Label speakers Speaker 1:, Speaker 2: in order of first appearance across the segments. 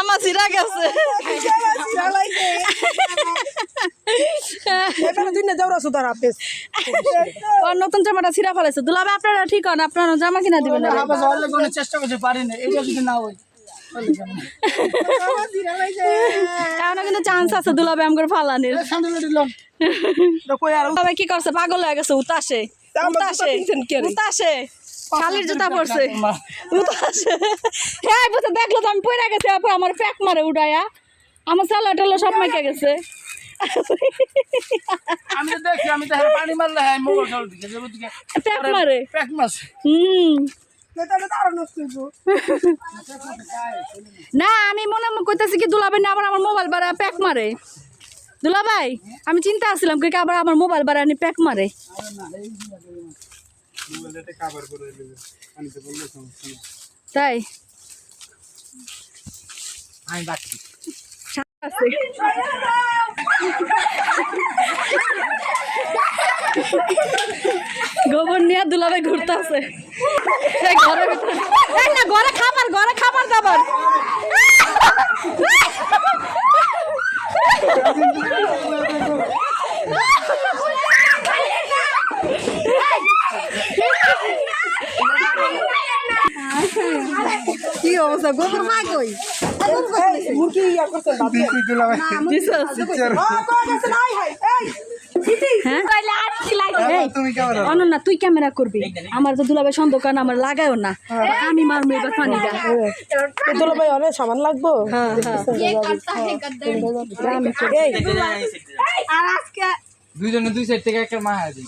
Speaker 1: জামা ছিঁড়া গেছে নতুন জামাটা ছিঁড়া ফেলেছে দুলাভাই আপনারা ঠিক হন আপনারা জামা কিনা দিবেন
Speaker 2: চেষ্টা করতে পারি না এটা যদি না হয়
Speaker 1: এখনো কিন্তু চান্স আছে দুলাভাই আমগর ফালানির দুলাভাই কি করছে পাগল হয়ে গেছে উতাসে উতাসে শালির জুতা পড়ছে উতাসে হ্যাঁ বুঝতে দেখলো তো আমি পড়ে গেছে আমার প্যাক মারে উড়াইয়া আমার চালা টালা সব মাইকে গেছে
Speaker 2: আমি তো দেখি আমি তো পানি মারলে হ্যাঁ মোবাইল চালু দিকে
Speaker 1: প্যাক মারে
Speaker 2: প্যাক মারছে
Speaker 1: না আমি মনে করতেছি কি দুলাভাই না আবার আমার মোবাইল বাড়া প্যাক মারে দুলাভাই আমি চিন্তা আসছিলাম কি আবার আমার মোবাইল বাড়া নি প্যাক মারে তাই
Speaker 2: আমি বাকি
Speaker 1: গোবর নিয়ে দুলাভাই ঘুরতে আছে ঘরের ভিতরে না ঘরে খাবার দাবার
Speaker 3: কি অবস্থা গোবর মা কই মুরগি ইয়া করছে
Speaker 1: অনন্যা তুই ক্যামেরা করবি আমার তো দুলাভাই সন্দেহ কারণ আমার লাগায়ও না আমি মারবো এবার পানিটা
Speaker 3: দুলাভাই অনেক সামান লাগবো
Speaker 2: দুইজনে দুই সাইড থেকে একটা মায়া দিই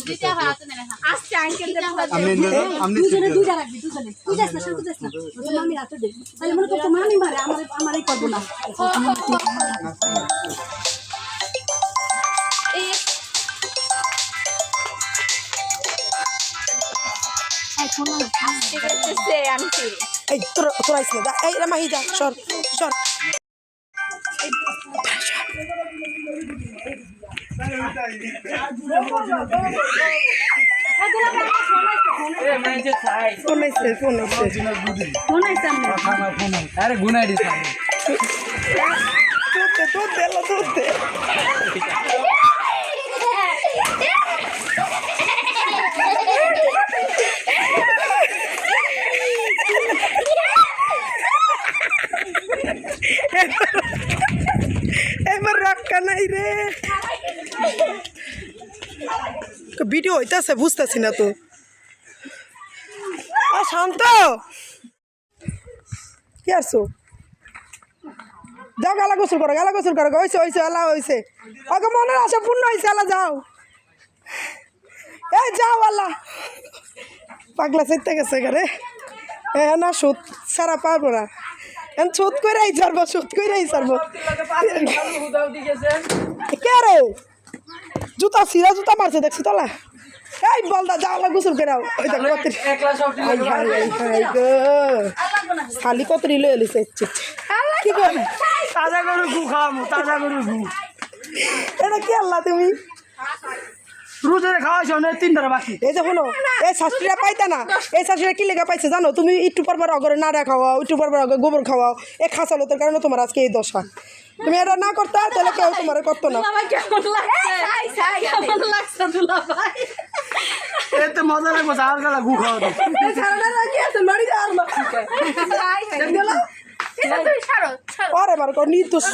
Speaker 3: এই তোরা আইস না এই মাহি যা সর সর
Speaker 2: আরে গুনাই দিস
Speaker 3: এবার রক্ষা নাই রে ভিডিও হইতেছে বুঝতেছি না তো শান্ত কি আসছো যাও গালা গোসল করো হয়েছে এলা হয়েছে ওকে মনের আশা পূর্ণ হয়েছে এলা যাও এই যাও আল্লাহ পাগলা চাইতে গেছে রে না সুদ সারা পারবো না শোধ করে ছাড়বো কে রে জুতা সিরা জুতা মারছে দেখছি তোলা এই বলদা যাওয়া গোসল কেরাও খালি কত লয়ে এলিছে কি করে
Speaker 2: তাজা গরু গু খাওয়াবো তাজা গরু গু
Speaker 3: এটা কি আল্লাহ তুমি
Speaker 2: রোজরে খাওয়াইছো না 3টা বাকি
Speaker 3: এই যে শোনো এই শাশুড়িরা পাইতা না এই শাশুড়িরা কি লেখা পাইছে জানো তুমি একটু পর অগরে নাড়া খাওয়াও একটু পর অগরে গোবর খাওয়াও এই খাসালতের কারণে তোমার আজকে এই দশা তুমি এটা না করতে তাহলে কেউ তোমার করতো না
Speaker 2: এতে মজা লাগবো আর গালা গু খাওয়া
Speaker 3: পরে বার কর নির্দোষ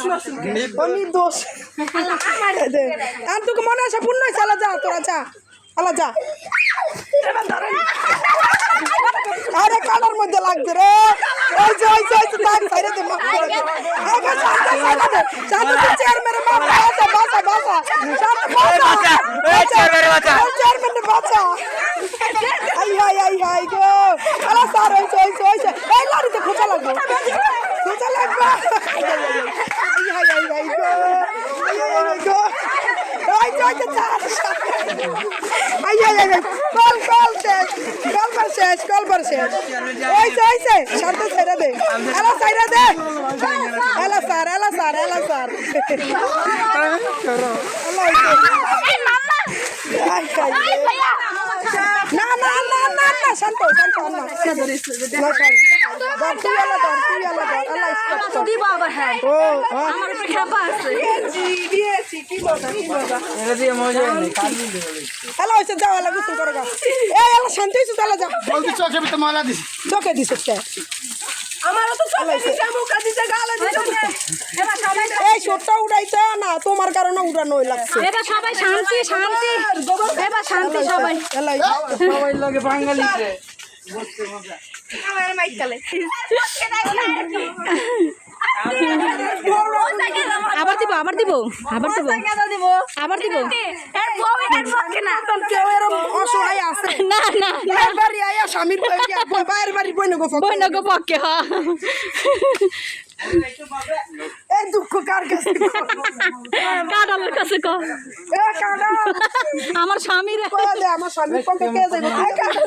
Speaker 3: আর তোকে মনে আছে পূর্ণ হয়েছে আলা যা তোরা যা আলা যা আরে কাটার মধ্যে লাগছে রে ওই যে তার সাইডে দে চেয়ারম্যানের বাচ্চা আই গো আলা স্যার হয়েছে এই লাড়িতে খোঁচা লাগবে কল শেষ শান্ত ছেড়ে দে এলা স্যার না শান্ত
Speaker 1: তো দিব আবার হ্যাঁ আমার উপরে খেপা আছে
Speaker 3: হ্যালো হয়েছে যাও এলা গোসল করো গা এই এলা শান্তি হয়েছে তাহলে যা
Speaker 2: বলতে চোখে ভিতরে ময়লা দিস
Speaker 3: চোখে দিছে কে
Speaker 1: আমারও তো চলে দিছে মুখে দিছে গালে দিছে এবার সবাই
Speaker 3: এই শোটটা উড়াইছে না তোমার কারণে উড়ানোই লাগছে
Speaker 1: এবার সবাই শান্তি শান্তি এবার শান্তি সবাই
Speaker 3: এলাই
Speaker 2: সবাই লাগে বাঙালিতে
Speaker 1: আমার মাইকালে আবার দিব আবার দিব আবার দিব আবার দিব
Speaker 3: কেউ এরকম অসহায় আছে
Speaker 1: না না
Speaker 3: বাইরের বাড়ি আয়া স্বামীর বাইরের বাড়ি বই না গো
Speaker 1: বই না গো পক্ষে হ্যাঁ
Speaker 3: এই দুঃখ কার কাছে
Speaker 1: কাঁঠালের কাছে কো
Speaker 3: এ কাঁদা
Speaker 1: আমার স্বামীর
Speaker 3: কয়া দে আমার স্বামীর পক্ষে কে যাইব আয় কাঁদা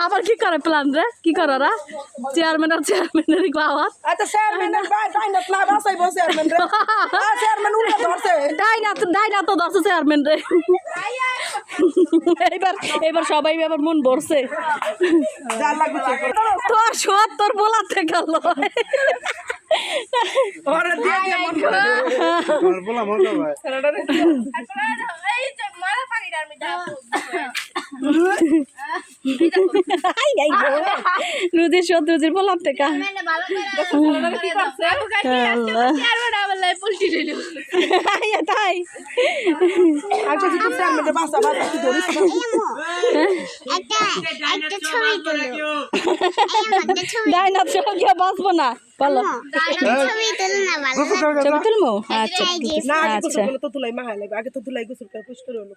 Speaker 1: আবার কি করে প্ল্যান রে কি করে রা চেয়ারম্যানের আওয়াজ
Speaker 3: আচ্ছা চেয়ারম্যানের বাই ডাইনাত না বাসাই বসে চেয়ারম্যান রে চেয়ারম্যান উল্টা ধরছে
Speaker 1: ডাইনা তো দশ চেয়ারম্যান রে এবার সবাই এবার মন ভরছে
Speaker 3: যা লাগছে
Speaker 1: তোর সব তোর বলাতে গেল
Speaker 3: ওরে দিয়ে দিয়ে মন করে
Speaker 2: বলা মজা ভাই
Speaker 1: রুজির শত্রুজির বলাম থেকে তাই
Speaker 3: আচ্ছা যদি চেয়ারম্যানের বাসা বাসা তুই ধরিস
Speaker 1: ডাইনা ছবি বাঁচবো না বলো ছবি তুলবো আচ্ছা
Speaker 3: না আগে
Speaker 1: আচ্ছা
Speaker 3: গোসল করলে তো তুলাই মাহায় লাগবে আগে তো তুলাই গোসল করে পুষ্ট হলো